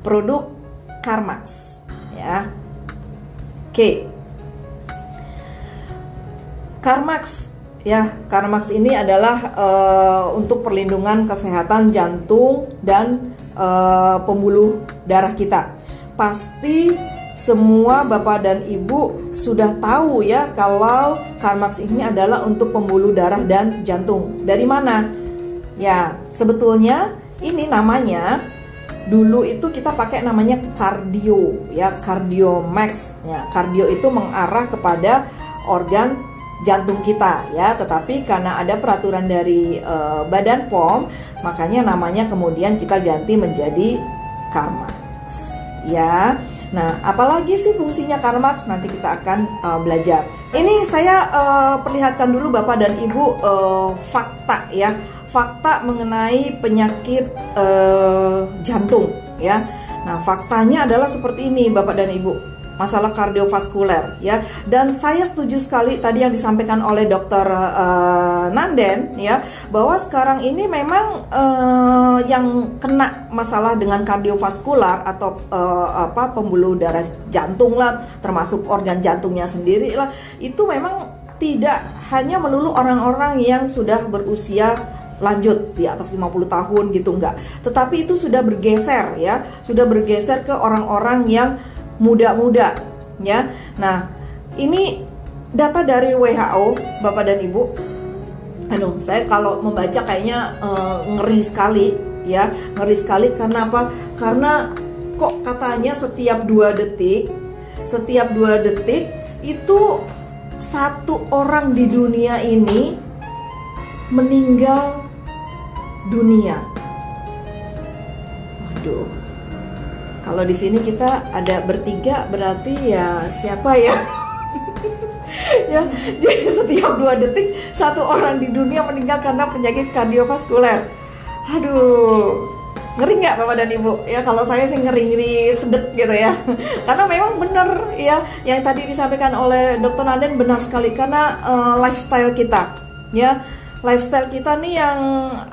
produk Carmax ya. Oke. Carmax ya, Carmax ini adalah untuk perlindungan kesehatan jantung dan pembuluh darah kita. Pasti semua Bapak dan Ibu sudah tahu ya kalau Carmax ini adalah untuk pembuluh darah dan jantung. Dari mana? Ya, sebetulnya ini namanya dulu itu kita pakai namanya Cardio ya, Cardio Max ya. Cardio itu mengarah kepada organ jantung kita ya, tetapi karena ada peraturan dari Badan POM, makanya namanya kemudian kita ganti menjadi Carmax ya. Nah, apalagi sih fungsinya Carmax, nanti kita akan belajar. Ini saya perlihatkan dulu Bapak dan Ibu fakta ya, fakta mengenai penyakit jantung ya. Nah, faktanya adalah seperti ini Bapak dan Ibu, masalah kardiovaskuler ya. Dan saya setuju sekali tadi yang disampaikan oleh Dokter Nanden ya, bahwa sekarang ini memang yang kena masalah dengan kardiovaskular atau pembuluh darah jantung lah, termasuk organ jantungnya sendiri lah, itu memang tidak hanya melulu orang-orang yang sudah berusia lanjut di atas 50 tahun gitu, enggak, tetapi itu sudah bergeser ya, sudah bergeser ke orang-orang yang muda-muda ya. Nah, ini data dari WHO Bapak dan Ibu. Aduh, saya kalau membaca kayaknya ngeri sekali ya, ngeri sekali. Karena apa? Karena kok katanya setiap 2 detik itu satu orang di dunia ini meninggal dunia. Waduh. Kalau di sini kita ada bertiga, berarti ya siapa ya? Ya, jadi setiap 2 detik satu orang di dunia meninggal karena penyakit kardiovaskuler. Aduh, ngeri nggak Bapak dan Ibu? Ya, kalau saya sih ngeri-ngeri sedep gitu ya. Karena memang benar ya, yang tadi disampaikan oleh Dr. Nanden benar sekali, karena lifestyle kita ya. Lifestyle kita nih yang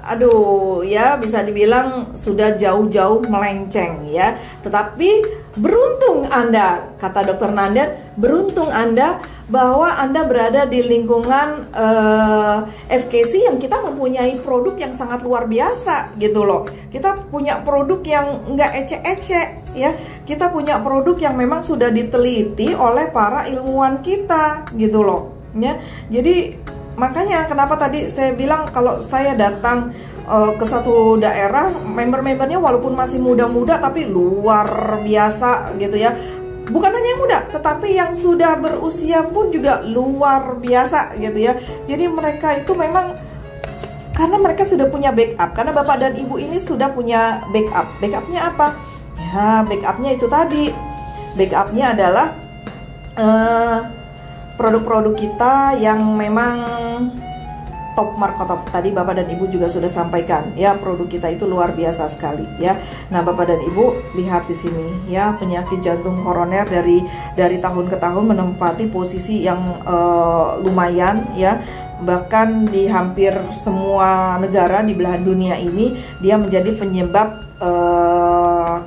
aduh ya, bisa dibilang sudah jauh-jauh melenceng ya. Tetapi beruntung Anda, kata Dr. Nanden, beruntung Anda bahwa Anda berada di lingkungan FKC yang kita mempunyai produk yang sangat luar biasa gitu loh. Kita punya produk yang nggak ecek-ecek ya. Kita punya produk yang memang sudah diteliti oleh para ilmuwan kita gitu loh ya. Jadi makanya kenapa tadi saya bilang kalau saya datang ke satu daerah, member-membernya walaupun masih muda-muda tapi luar biasa gitu ya. Bukan hanya yang muda, tetapi yang sudah berusia pun juga luar biasa gitu ya. Jadi mereka itu memang karena mereka sudah punya backup, karena Bapak dan Ibu ini sudah punya backup. Backupnya apa? Ya, backupnya itu tadi. Backupnya adalah produk-produk kita yang memang top markotop. Tadi Bapak dan Ibu juga sudah sampaikan ya, produk kita itu luar biasa sekali ya. Nah, Bapak dan Ibu lihat di sini ya, penyakit jantung koroner dari tahun ke tahun menempati posisi yang lumayan ya. Bahkan di hampir semua negara di belahan dunia ini dia menjadi penyebab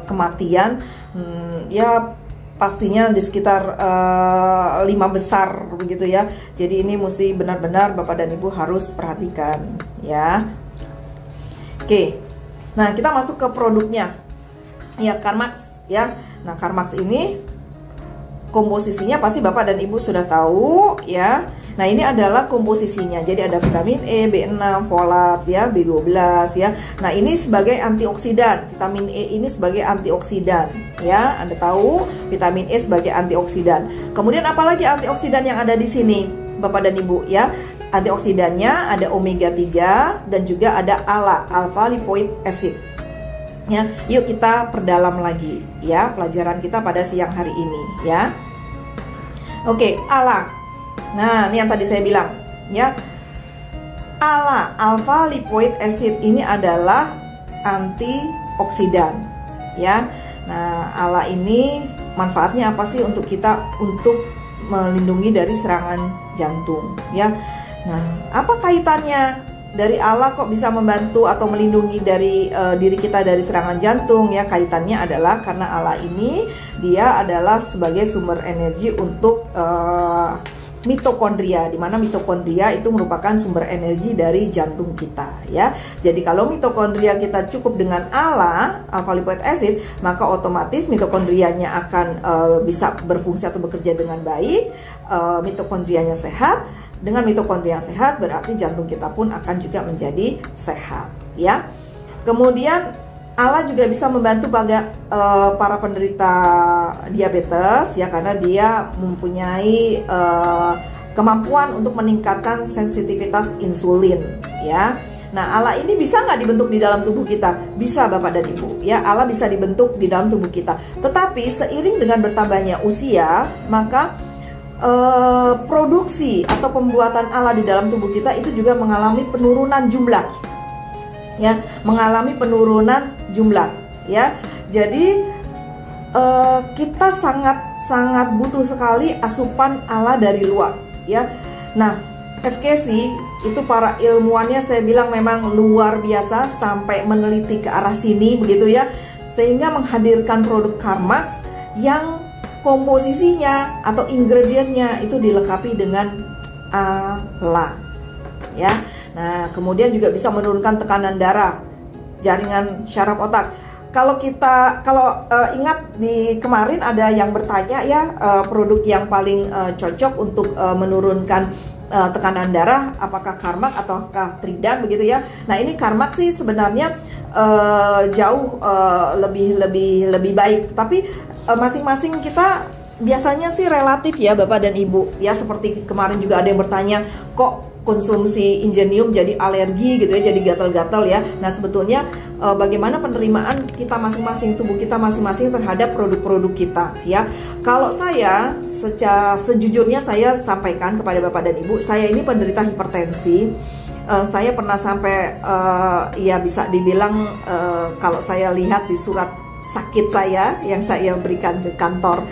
kematian ya, pastinya di sekitar 5 besar begitu ya. Jadi ini mesti benar-benar Bapak dan Ibu harus perhatikan ya. Oke, nah kita masuk ke produknya ya, Carmax ya. Nah, Carmax ini komposisinya pasti Bapak dan Ibu sudah tahu ya. Nah, ini adalah komposisinya. Jadi ada vitamin E, B6, folat ya, B12 ya. Nah, ini sebagai antioksidan. Vitamin E ini sebagai antioksidan ya. Anda tahu vitamin E sebagai antioksidan. Kemudian apalagi antioksidan yang ada di sini Bapak dan Ibu ya. Antioksidannya ada omega 3 dan juga ada ALA, alpha lipoic acid. Ya, yuk kita perdalam lagi ya pelajaran kita pada siang hari ini ya. Oke, ALA. Nah, ini yang tadi saya bilang ya. ALA, alpha lipoic acid, ini adalah antioksidan ya. Nah, ALA ini manfaatnya apa sih untuk kita, untuk melindungi dari serangan jantung ya. Nah, apa kaitannya dari ala kok bisa membantu atau melindungi dari diri kita dari serangan jantung ya? Kaitannya adalah karena ala ini dia adalah sebagai sumber energi untuk mitokondria, di mana mitokondria itu merupakan sumber energi dari jantung kita ya. Jadi kalau mitokondria kita cukup dengan ALA, alpha lipoic acid, maka otomatis mitokondrianya akan bisa berfungsi atau bekerja dengan baik, mitokondrianya sehat. Dengan mitokondria yang sehat berarti jantung kita pun akan juga menjadi sehat ya. Kemudian ALA juga bisa membantu pada para penderita diabetes ya, karena dia mempunyai kemampuan untuk meningkatkan sensitivitas insulin ya. Nah, ALA ini bisa nggak dibentuk di dalam tubuh kita? Bisa Bapak dan Ibu ya, ALA bisa dibentuk di dalam tubuh kita. Tetapi seiring dengan bertambahnya usia, maka produksi atau pembuatan ALA di dalam tubuh kita itu juga mengalami penurunan jumlah ya, mengalami penurunan jumlah ya. Jadi kita sangat butuh sekali asupan ALA dari luar ya. Nah, FKC itu para ilmuwannya saya bilang memang luar biasa sampai meneliti ke arah sini begitu ya, sehingga menghadirkan produk CarMax yang komposisinya atau ingredientnya itu dilengkapi dengan ALA ya. Nah, kemudian juga bisa menurunkan tekanan darah, jaringan syaraf otak. Kalau ingat di kemarin ada yang bertanya ya, produk yang paling cocok untuk menurunkan tekanan darah apakah CarMax ataukah Tridan begitu ya. Nah, ini CarMax sih sebenarnya jauh lebih baik, tapi masing-masing kita biasanya sih relatif ya Bapak dan Ibu ya. Seperti kemarin juga ada yang bertanya, kok konsumsi Ingenium jadi alergi gitu ya, jadi gatal-gatal ya. Nah, sebetulnya bagaimana penerimaan kita masing-masing, tubuh kita masing-masing terhadap produk-produk kita ya. Kalau saya sejujurnya saya sampaikan kepada Bapak dan Ibu, saya ini penderita hipertensi. Saya pernah sampai ya bisa dibilang kalau saya lihat di surat sakit saya yang saya berikan ke kantor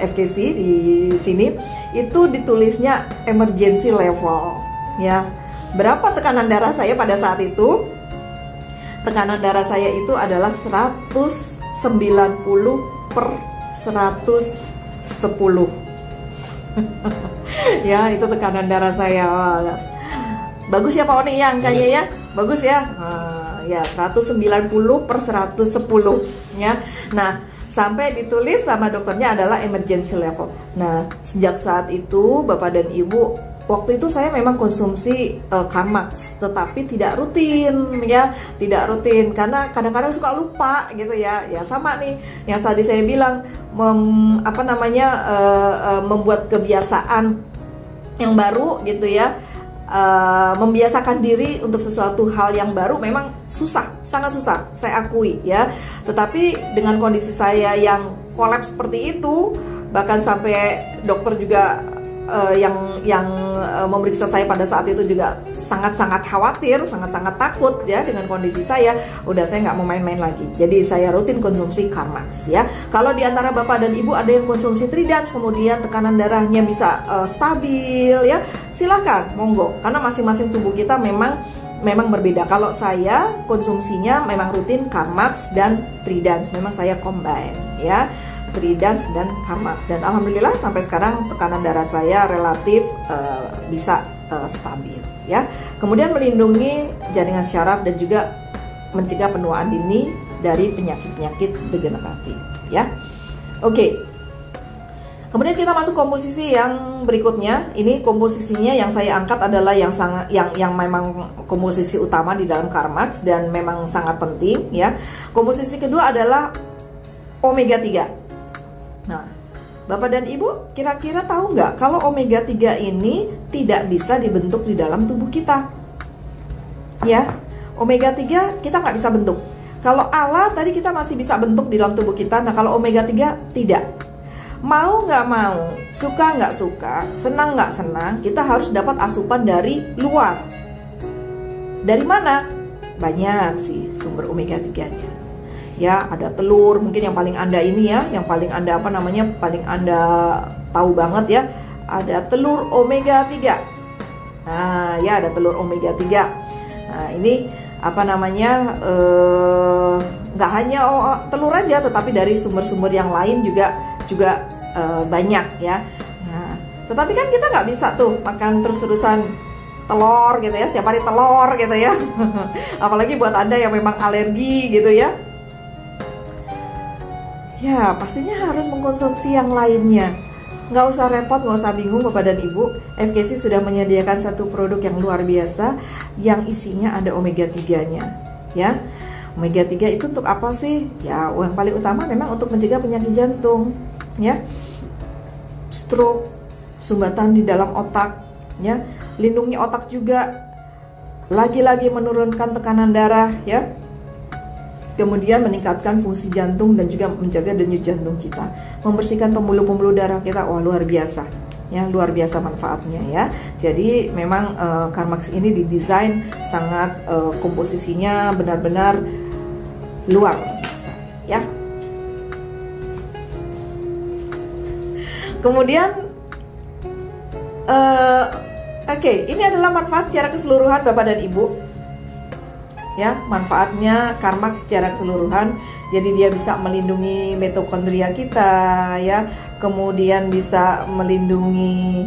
FKC di sini, itu ditulisnya emergency level ya. Berapa tekanan darah saya pada saat itu? Tekanan darah saya itu adalah 190/110 ya, itu tekanan darah saya. Bagus ya Pak Oni ya angkanya ya, bagus ya. Ya 190/110 ya. Nah, sampai ditulis sama dokternya adalah emergency level. Nah, sejak saat itu Bapak dan Ibu, waktu itu saya memang konsumsi CarMax, tetapi tidak rutin ya, tidak rutin karena kadang-kadang suka lupa gitu ya. Ya sama nih yang tadi saya bilang, membuat kebiasaan yang baru gitu ya. Membiasakan diri untuk sesuatu hal yang baru memang susah, sangat susah, saya akui ya. Tetapi dengan kondisi saya yang kolaps seperti itu, bahkan sampai dokter juga yang memeriksa saya pada saat itu juga sangat-sangat khawatir, sangat-sangat takut ya dengan kondisi saya. Udah, saya nggak mau main-main lagi. Jadi saya rutin konsumsi CarMax ya. Kalau di antara Bapak dan Ibu ada yang konsumsi Tridans, kemudian tekanan darahnya bisa stabil ya, silahkan, monggo. Karena masing-masing tubuh kita memang berbeda. Kalau saya konsumsinya memang rutin CarMax dan Tridans, memang saya combine ya, Tridans dan CarMax, dan alhamdulillah sampai sekarang tekanan darah saya relatif bisa stabil ya. Kemudian melindungi jaringan syaraf dan juga mencegah penuaan dini dari penyakit-penyakit degeneratif ya. Oke. Kemudian kita masuk komposisi yang berikutnya. Ini komposisinya yang saya angkat adalah yang memang komposisi utama di dalam CarMax dan memang sangat penting ya. Komposisi kedua adalah omega 3. Nah, Bapak dan Ibu kira-kira tahu nggak kalau omega 3 ini tidak bisa dibentuk di dalam tubuh kita? Ya, omega 3 kita nggak bisa bentuk. Kalau ALA tadi kita masih bisa bentuk di dalam tubuh kita. Nah, kalau omega 3 tidak. Mau nggak mau, suka nggak suka, senang nggak senang, kita harus dapat asupan dari luar. Dari mana? Banyak sih sumber omega 3-nya. Ya, ada telur, mungkin yang paling Anda ini ya, yang paling Anda paling Anda tahu banget ya, ada telur omega 3. Nah, ya ada telur omega 3. Nah, ini apa namanya, nggak hanya telur aja, tetapi dari sumber-sumber yang lain juga banyak ya. Nah, tetapi kan kita nggak bisa tuh makan terus-terusan telur gitu ya, setiap hari telur gitu ya. Apalagi buat Anda yang memang alergi gitu ya. Ya, pastinya harus mengkonsumsi yang lainnya. Nggak usah repot, nggak usah bingung Bapak dan Ibu. FKC sudah menyediakan satu produk yang luar biasa yang isinya ada omega 3-nya ya. Omega 3 itu untuk apa sih? Ya, yang paling utama memang untuk mencegah penyakit jantung ya, stroke, sumbatan di dalam otak ya, lindungi otak juga, lagi-lagi menurunkan tekanan darah ya, kemudian meningkatkan fungsi jantung dan juga menjaga denyut jantung kita, membersihkan pembuluh-pembuluh darah kita. Wah, luar biasa ya, luar biasa manfaatnya ya. Jadi memang CarMax ini didesain sangat, komposisinya benar-benar luar biasa ya. Kemudian oke, ini adalah manfaat secara keseluruhan Bapak dan Ibu ya, manfaatnya CarMax secara keseluruhan. Jadi dia bisa melindungi mitokondria kita ya, kemudian bisa melindungi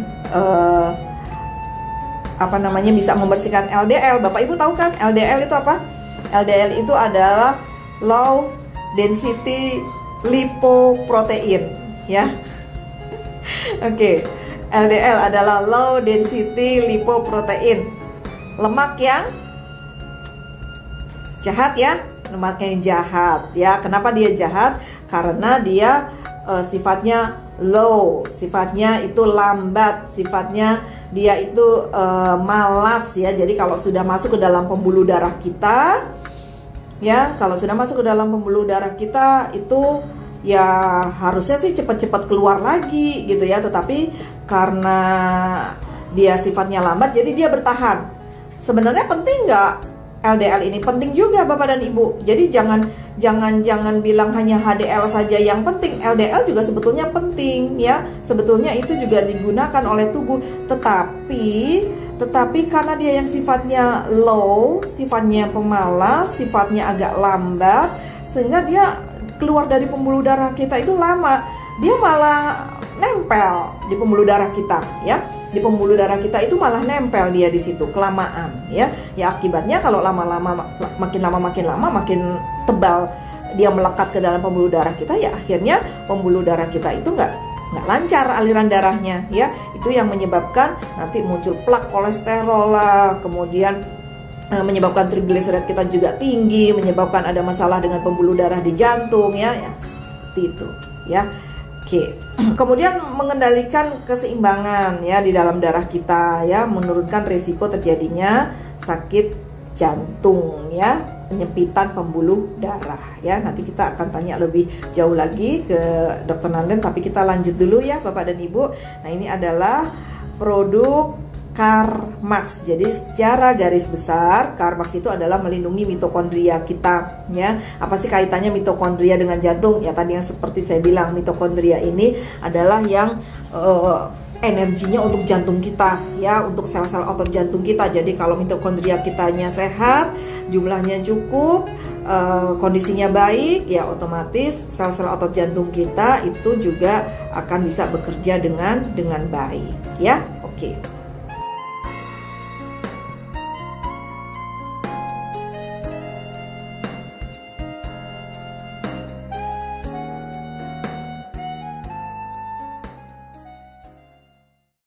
apa namanya, bisa membersihkan LDL. Bapak Ibu tahu kan LDL itu apa? LDL itu adalah low density lipoprotein ya. Oke, LDL adalah low density lipoprotein, lemak yang jahat ya, lemaknya yang jahat ya. Kenapa dia jahat? Karena dia sifatnya low, sifatnya itu lambat, sifatnya dia itu malas ya. Jadi kalau sudah masuk ke dalam pembuluh darah kita ya, kalau sudah masuk ke dalam pembuluh darah kita itu ya harusnya sih cepat-cepat keluar lagi gitu ya. Tetapi karena dia sifatnya lambat, jadi dia bertahan. Sebenarnya penting nggak LDL ini? Penting juga Bapak dan Ibu. Jadi jangan bilang hanya HDL saja yang penting. LDL juga sebetulnya penting ya. Sebetulnya itu juga digunakan oleh tubuh. Tetapi karena dia yang sifatnya low, sifatnya pemalas, sifatnya agak lambat, sehingga dia keluar dari pembuluh darah kita itu lama. Dia malah nempel di pembuluh darah kita ya. Di pembuluh darah kita itu malah nempel dia di situ kelamaan ya. Ya akibatnya kalau makin lama makin tebal dia melekat ke dalam pembuluh darah kita, ya akhirnya pembuluh darah kita itu nggak lancar aliran darahnya ya. Itu yang menyebabkan nanti muncul plak kolesterol lah, kemudian menyebabkan trigliserid kita juga tinggi, menyebabkan ada masalah dengan pembuluh darah di jantung ya, seperti itu ya. Oke, kemudian mengendalikan keseimbangan ya di dalam darah kita ya, menurunkan risiko terjadinya sakit jantung ya, penyempitan pembuluh darah ya. Nanti kita akan tanya lebih jauh lagi ke Dr. Nanden, tapi kita lanjut dulu ya Bapak dan Ibu. Nah, ini adalah produk CarMax. Jadi secara garis besar CarMax itu adalah melindungi mitokondria kita ya. Apa sih kaitannya mitokondria dengan jantung? Ya tadi yang seperti saya bilang, mitokondria ini adalah yang energinya untuk jantung kita ya, untuk sel-sel otot jantung kita. Jadi kalau mitokondria kitanya sehat, jumlahnya cukup, kondisinya baik, ya otomatis sel-sel otot jantung kita itu juga akan bisa bekerja dengan baik ya. Oke.